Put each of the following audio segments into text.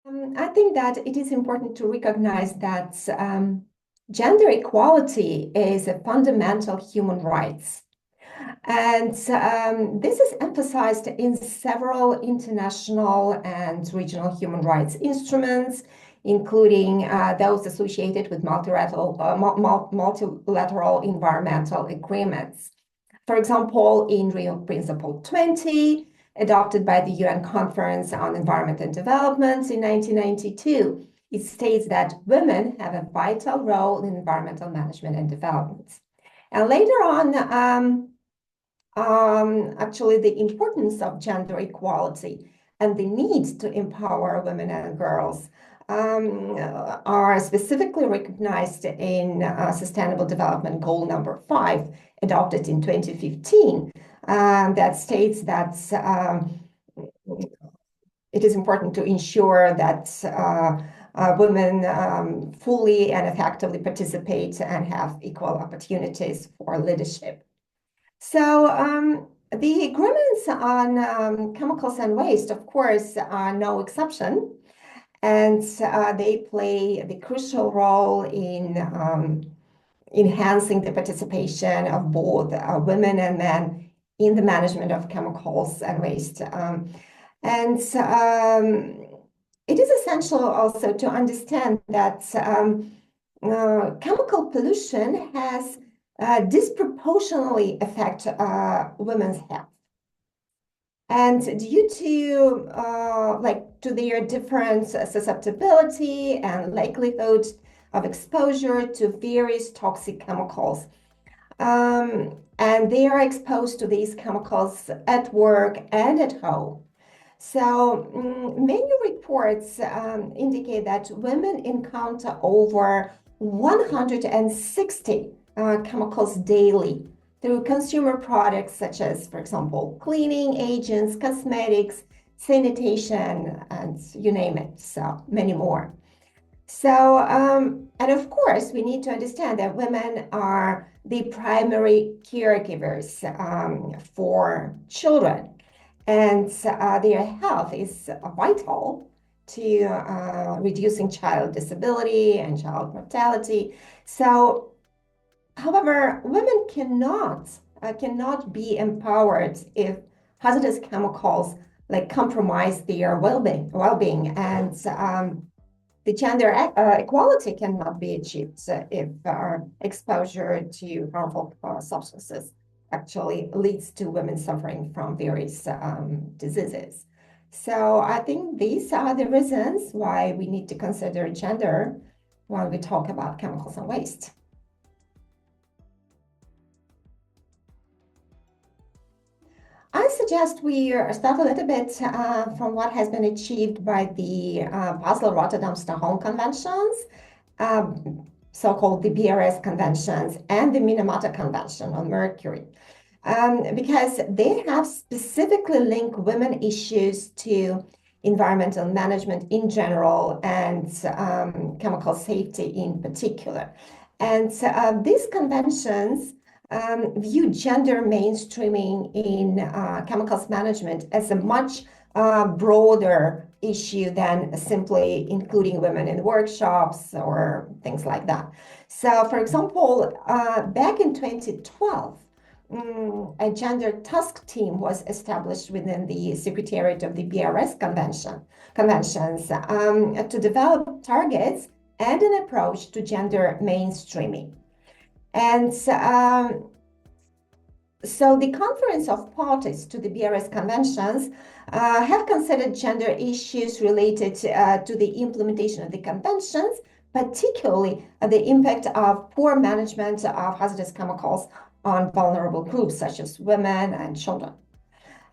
I think that it is important to recognize that gender equality is a fundamental human right. And this is emphasized in several international and regional human rights instruments, including those associated with multilateral environmental agreements. For example, in Rio Principle 20, adopted by the UN Conference on Environment and Development in 1992, it states that women have a vital role in environmental management and development. And later on, actually the importance of gender equality and the need to empower women and girls are specifically recognized in Sustainable Development Goal number 5, adopted in 2015, that states that it is important to ensure that women fully and effectively participate and have equal opportunities for leadership. So the agreements on chemicals and waste, of course, are no exception, and they play the crucial role in enhancing the participation of both women and men in the management of chemicals and waste. It is essential also to understand that chemical pollution has disproportionately affect women's health. And due to their different susceptibility and likelihood of exposure to various toxic chemicals. And they are exposed to these chemicals at work and at home. So many reports indicate that women encounter over 160 chemicals daily through consumer products such as, for example, cleaning agents, cosmetics, sanitation, and you name it, so many more. So, and of course, we need to understand that women are the primary caregivers for children, and their health is vital to reducing child disability and child mortality. So, however, women cannot be empowered if hazardous chemicals compromise their well-being, and the gender equality cannot be achieved if exposure to harmful substances actually leads to women suffering from various diseases. So I think these are the reasons why we need to consider gender when we talk about chemicals and waste. I suggest we start a little bit from what has been achieved by the Basel, Rotterdam, Stockholm Conventions, so-called the BRS Conventions, and the Minamata Convention on Mercury, because they have specifically linked women issues to environmental management in general and chemical safety in particular. And these conventions view gender mainstreaming in chemicals management as a much broader issue than simply including women in workshops or things like that. So, for example, back in 2012, a gender task team was established within the Secretariat of the BRS Conventions to develop targets and an approach to gender mainstreaming. And so the Conference of Parties to the BRS Conventions have considered gender issues related to the implementation of the conventions, particularly the impact of poor management of hazardous chemicals on vulnerable groups such as women and children.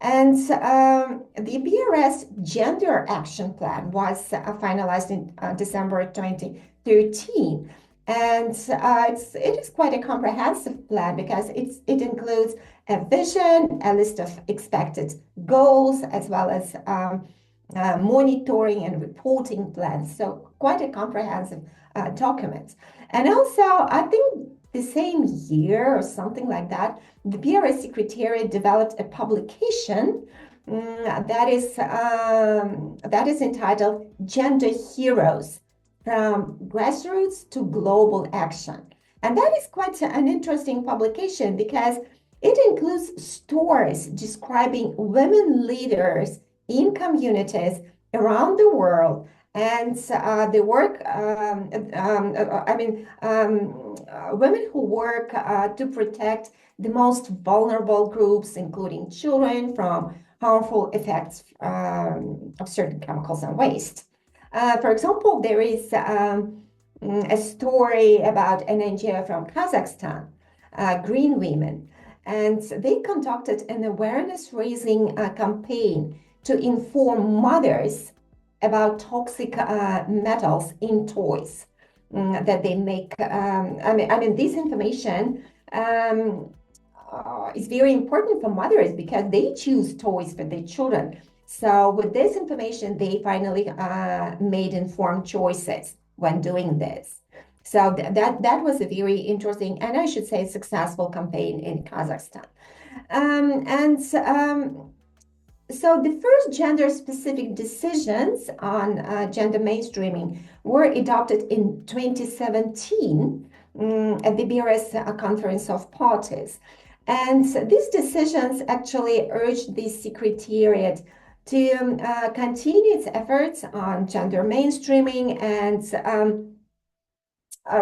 And the BRS Gender Action Plan was finalized in December 2013. And it is quite a comprehensive plan because it includes a vision, a list of expected goals, as well as monitoring and reporting plans. So quite a comprehensive document. And also, I think the same year or something like that, the BRS Secretariat developed a publication that is entitled Gender Heroes from Grassroots to Global Action. And that is quite an interesting publication because it includes stories describing women leaders in communities around the world and the work, women who work to protect the most vulnerable groups, including children, from harmful effects of certain chemicals and waste. For example, there is a story about an NGO from Kazakhstan, Green Women, and they conducted an awareness-raising campaign to inform mothers about toxic metals in toys that they make. This information is very important for mothers because they choose toys for their children. So with this information, they finally made informed choices when doing this. So that was a very interesting, and I should say successful campaign in Kazakhstan. So the first gender-specific decisions on gender mainstreaming were adopted in 2017 at the BRS Conference of Parties. And these decisions actually urged the Secretariat to continue its efforts on gender mainstreaming and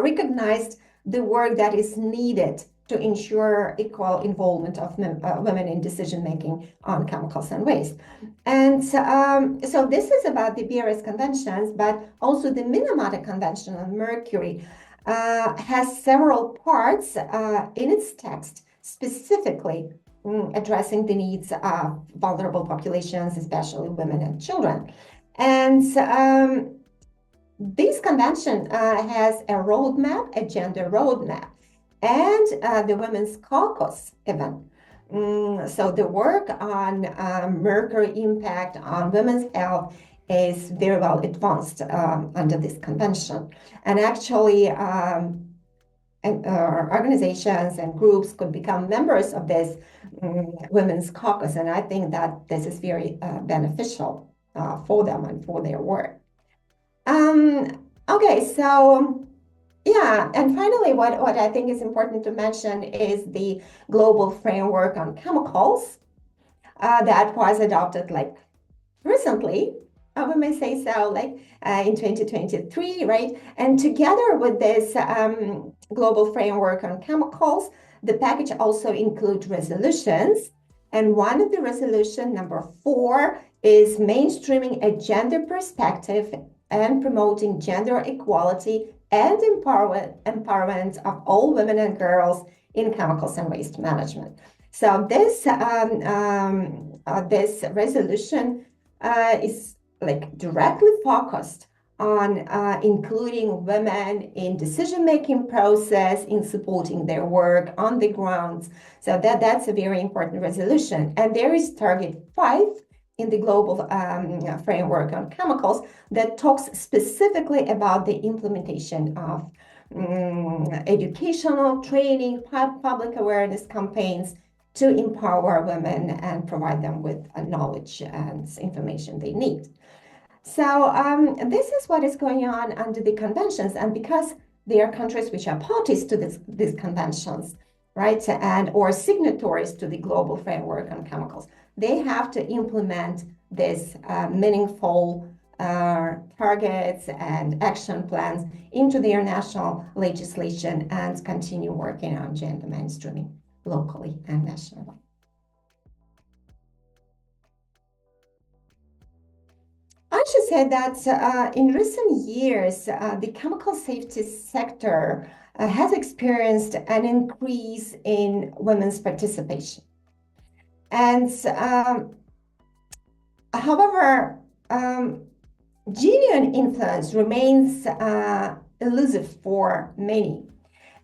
recognized the work that is needed to ensure equal involvement of women in decision-making on chemicals and waste. And so this is about the BRS conventions, but also the Minamata Convention on Mercury has several parts in its text specifically addressing the needs of vulnerable populations, especially women and children. And this convention has a roadmap, a gender roadmap, and the Women's Caucus even. So the work on mercury impact on women's health is very well advanced under this convention. And actually, organizations and groups could become members of this Women's Caucus. And I think that this is very beneficial for them and for their work. Okay, so yeah, and finally, what I think is important to mention is the global framework on chemicals that was adopted like recently, we may say so, like in 2023, right? And together with this global framework on chemicals, the package also includes resolutions. And one of the resolution, number 4, is mainstreaming a gender perspective and promoting gender equality and empowerment of all women and girls in chemicals and waste management. So this this resolution is like directly focused on including women in decision-making process, in supporting their work on the ground. So that's a very important resolution. And there is target 5 in the global framework on chemicals that talks specifically about the implementation of educational training, public awareness campaigns to empower women and provide them with knowledge and information they need. So this is what is going on under the conventions, and because they are countries which are parties to these conventions, right, and or signatories to the global framework on chemicals, they have to implement this meaningful targets and action plans into their national legislation and continue working on gender mainstreaming locally and nationally. I should say that in recent years, the chemical safety sector has experienced an increase in women's participation. And however, genuine influence remains elusive for many.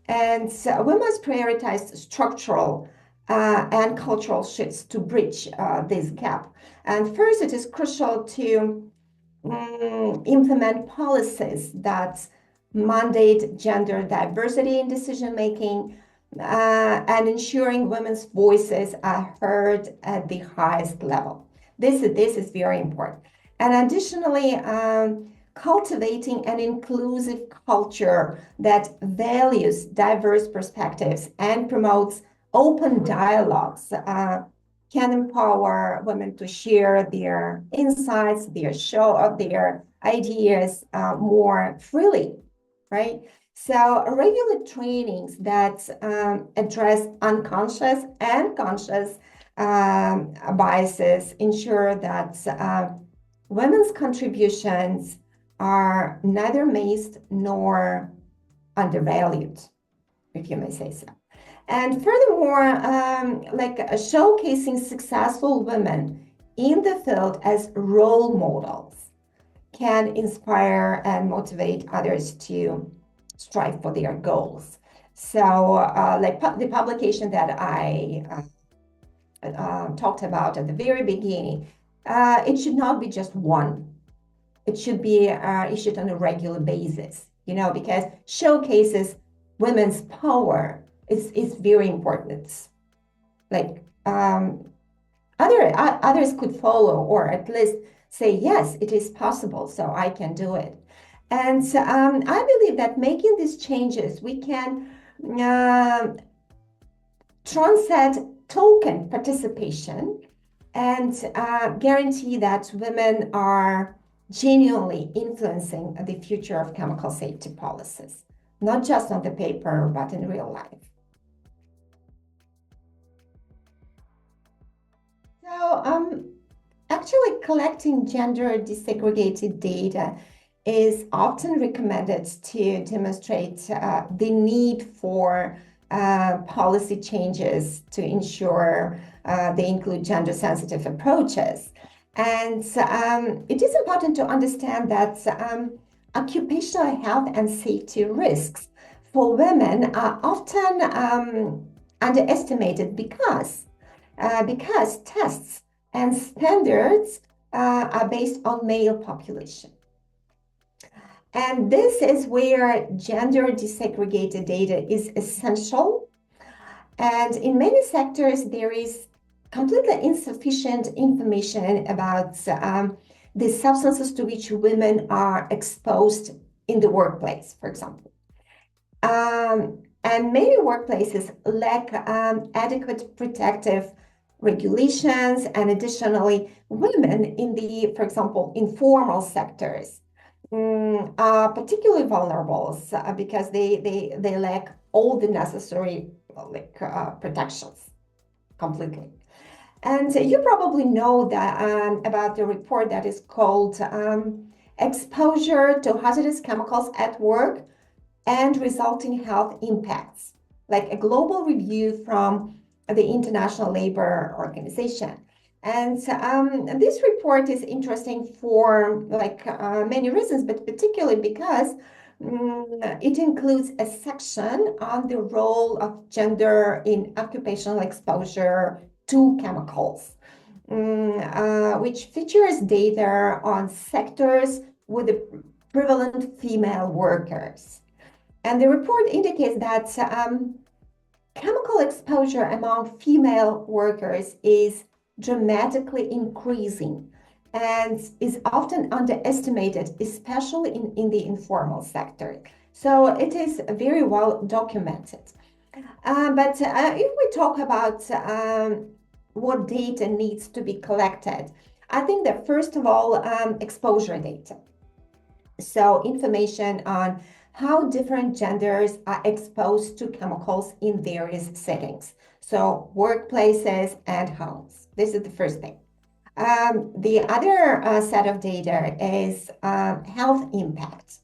And we must prioritize structural and cultural shifts to bridge this gap. And first, it is crucial to implement policies that mandate gender diversity in decision-making and ensuring women's voices are heard at the highest level. This is very important. And additionally, cultivating an inclusive culture that values diverse perspectives and promotes open dialogues can empower women to share their insights, their ideas more freely, right? So regular trainings that address unconscious and conscious biases ensure that women's contributions are neither missed nor undervalued, if you may say so. And furthermore, showcasing successful women in the field as role models can inspire and motivate others to strive for their goals. So, the publication that I talked about at the very beginning, it should not be just one. It should be issued on a regular basis, because showcases women's power is very important. It's like others could follow, or at least say, yes, it is possible, so I can do it. And I believe that making these changes, we can transcend token participation and guarantee that women are genuinely influencing the future of chemical safety policies, not just on the paper, but in real life. So actually collecting gender disaggregated data is often recommended to demonstrate the need for policy changes to ensure they include gender-sensitive approaches. And it is important to understand that occupational health and safety risks for women are often underestimated because tests and standards are based on male population. And this is where gender disaggregated data is essential. And in many sectors, there is completely insufficient information about the substances to which women are exposed in the workplace, for example. And many workplaces lack adequate protective regulations, and additionally, women in the, for example, informal sectors are particularly vulnerable because they lack all the necessary protections completely. And you probably know that about the report that is called Exposure to Hazardous Chemicals at Work and Resulting Health Impacts, like a global review from the International Labor Organization. And this report is interesting for many reasons, but particularly because it includes a section on the role of gender in occupational exposure to chemicals, which features data on sectors with the prevalent female workers. And the report indicates that chemical exposure among female workers is dramatically increasing and is often underestimated, especially in the informal sector. So it is very well documented. But if we talk about what data needs to be collected, I think that first of all, exposure data. So information on how different genders are exposed to chemicals in various settings. So workplaces and homes. This is the first thing. The other set of data is health impact.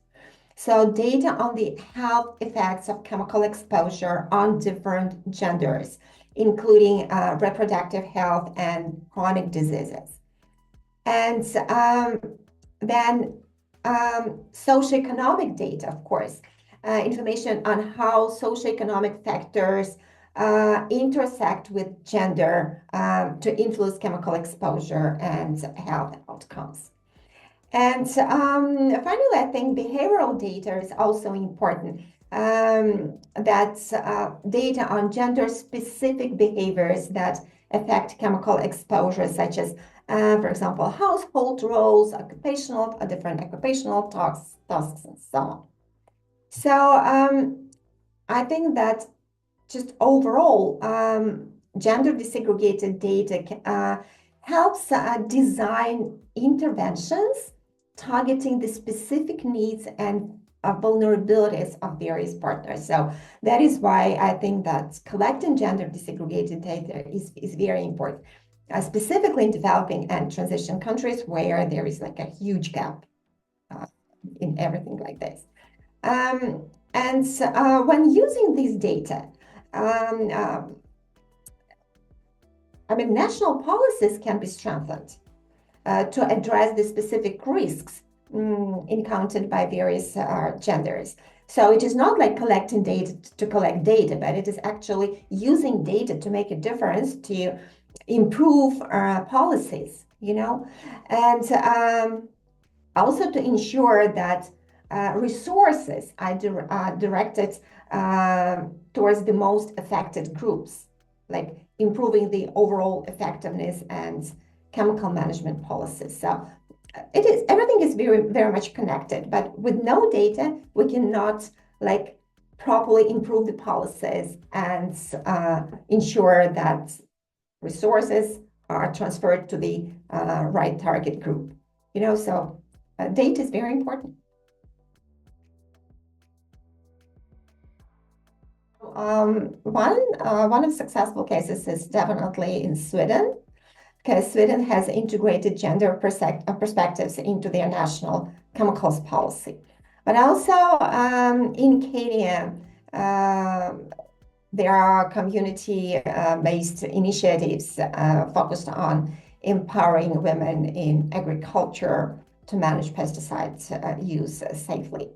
So data on the health effects of chemical exposure on different genders, including reproductive health and chronic diseases. And then socioeconomic data, of course, information on how socioeconomic factors intersect with gender to influence chemical exposure and health outcomes. And finally, I think behavioral data is also important. That's data on gender-specific behaviors that affect chemical exposure, such as for example, household roles, different occupational tasks, and so on. So I think that just overall, gender disaggregated data helps design interventions targeting the specific needs and vulnerabilities of various partners. So that is why I think that collecting gender disaggregated data is very important, specifically in developing and transition countries where there is like a huge gap in everything like this. And when using these data, national policies can be strengthened to address the specific risks encountered by various genders. So it is not like collecting data to collect data, but it is actually using data to make a difference, to improve policies, and also to ensure that resources are directed towards the most affected groups, like improving the overall effectiveness and chemical management policies. So everything is very, very much connected, but with no data, we cannot properly improve the policies and ensure that resources are transferred to the right target group. So data is very important. One of successful cases is definitely in Sweden, because Sweden has integrated gender perspectives into their national chemicals policy. But also in Kenya, there are community-based initiatives focused on empowering women in agriculture to manage pesticide use safely.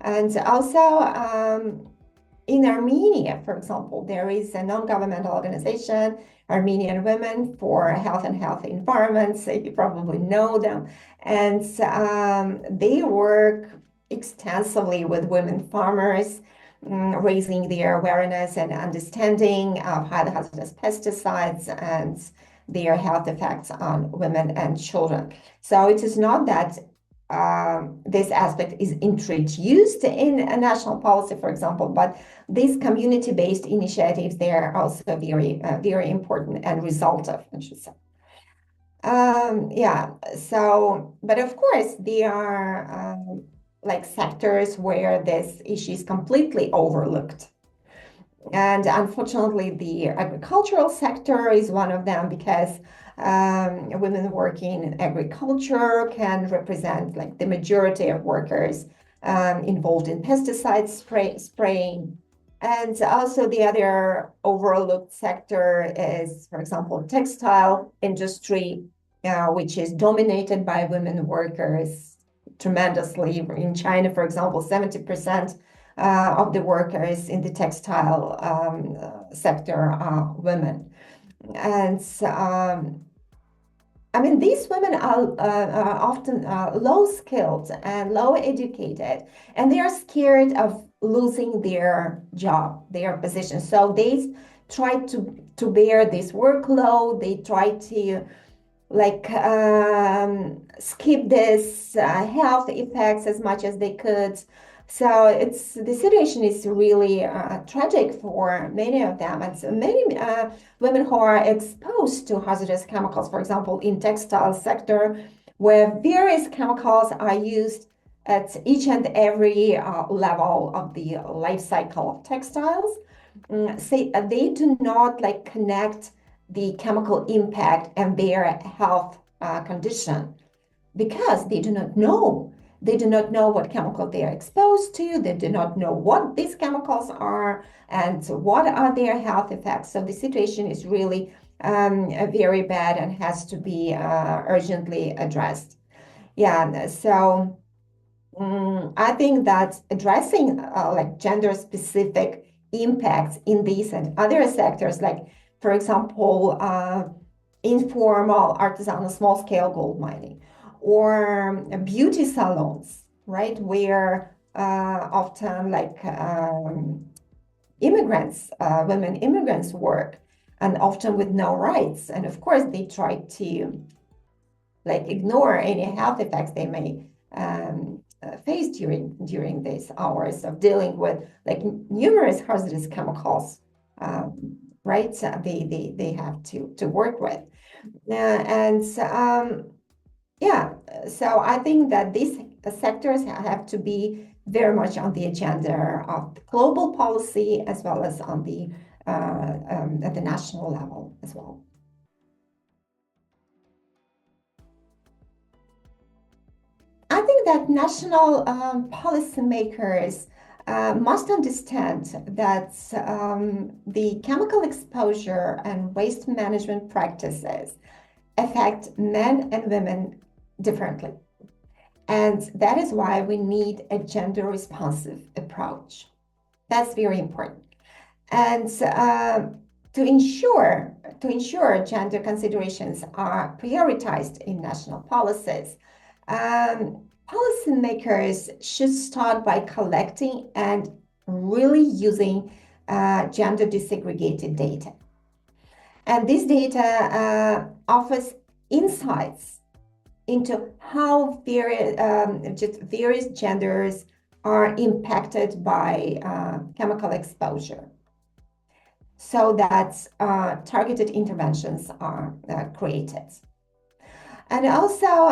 And also in Armenia, for example, there is a non-governmental organization, Armenian Women for Health and Healthy Environments. You probably know them. And they work extensively with women farmers, raising their awareness and understanding of highly hazardous pesticides and their health effects on women and children. So it is not that this aspect is introduced in a national policy, for example, but these community-based initiatives, they are also very, very important and resultive, I should say. But of course, there are sectors where this issue is completely overlooked. And unfortunately, the agricultural sector is one of them, because women working in agriculture can represent the majority of workers involved in pesticide spraying. And also the other overlooked sector is, for example, textile industry, which is dominated by women workers tremendously. In China, for example, 70% of the workers in the textile sector are women. And these women are often low-skilled and low-educated, and they are scared of losing their job, their position. So they try to bear this workload. They try to skip this health effects as much as they could. So the situation is really tragic for many of them. And so many women who are exposed to hazardous chemicals, for example, in textile sector, where various chemicals are used at each and every level of the life cycle of textiles, they do not connect the chemical impact and their health condition, because they do not know. They do not know what chemical they are exposed to. They do not know what these chemicals are and what are their health effects. So the situation is really very bad and has to be urgently addressed. So I think that addressing gender-specific impacts in these and other sectors, for example, informal artisanal small-scale gold mining, or beauty salons, right, where often women immigrants work, and often with no rights. And of course, they try to like ignore any health effects they may face during these hours of dealing with like numerous hazardous chemicals, right? So they have to work with. And yeah, so I think that these sectors have to be very much on the agenda of global policy as well as on the at the national level as well. I think that national policymakers must understand that the chemical exposure and waste management practices affect men and women differently. And that is why we need a gender responsive approach. That's very important. And to ensure gender considerations are prioritized in national policies, policymakers should start by collecting and really using gender disaggregated data. And this data offers insights into how various genders are impacted by chemical exposure, so that targeted interventions are created. And also,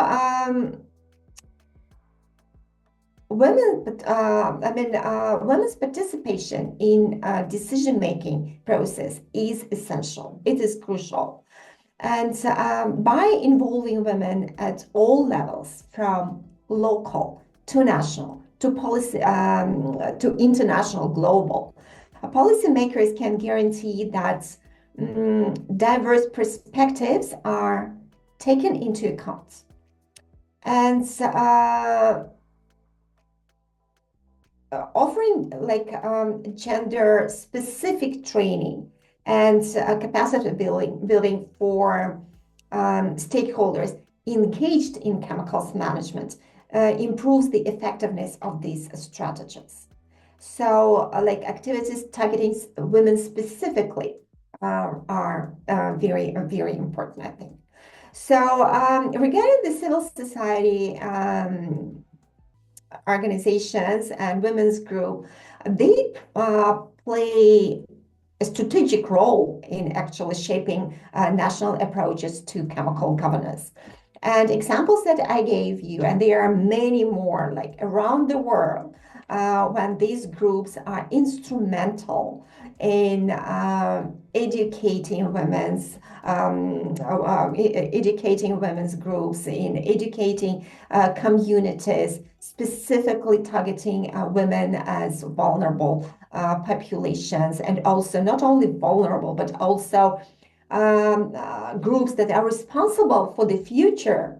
women's participation in decision-making process is essential. It is crucial. And by involving women at all levels, from local to national to policy to international, global, policymakers can guarantee that diverse perspectives are taken into account. And offering like gender specific training and capacity building for stakeholders engaged in chemicals management improves the effectiveness of these strategies. So like activities targeting women specifically are very important, I think. So regarding the civil society organizations and women's group, they play a strategic role in actually shaping national approaches to chemical governance. And examples that I gave you, and there are many more, like around the world, when these groups are instrumental in educating women's groups, in educating communities, specifically targeting women as vulnerable populations, and also not only vulnerable, but also groups that are responsible for the future,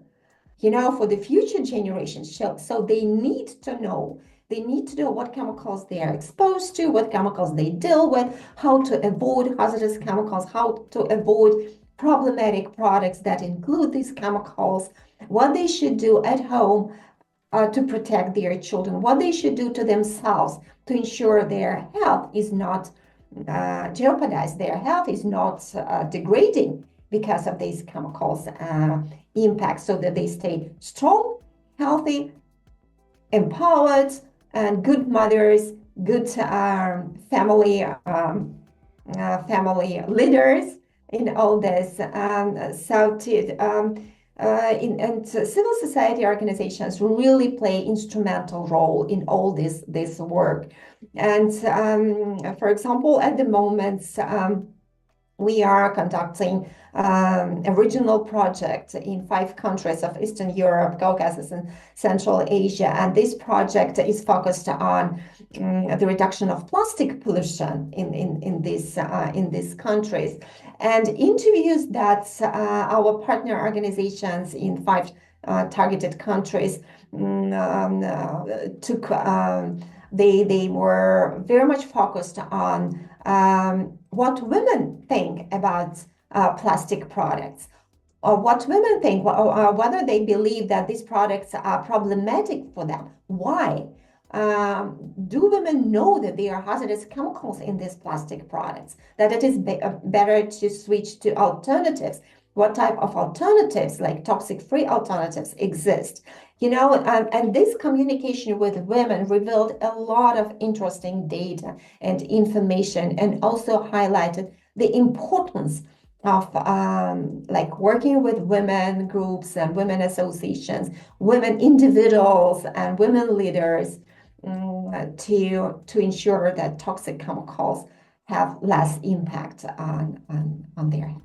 for the future generations. So they need to know. They need to know what chemicals they are exposed to, what chemicals they deal with, how to avoid hazardous chemicals, how to avoid problematic products that include these chemicals, what they should do at home to protect their children, what they should do to themselves to ensure their health is not jeopardized, their health is not degrading because of these chemicals impact, so that they stay strong, healthy, empowered, and good mothers, good family leaders in all this. And civil society organizations really play instrumental role in all this work. And for example, at the moment, we are conducting a regional project in 5 countries of Eastern Europe, Caucasus, and Central Asia. And this project is focused on the reduction of plastic pollution in these countries. And interviews that our partner organizations in 5 targeted countries took, they were very much focused on what women think about plastic products, or what women think, whether they believe that these products are problematic for them. Why? Do women know that there are hazardous chemicals in these plastic products, that it is better to switch to alternatives? what type of alternatives, like toxic-free alternatives, exist. And this communication with women revealed a lot of interesting data and information, and also highlighted the importance of like working with women groups and women associations, women individuals, and women leaders, to ensure that toxic chemicals have less impact on their health.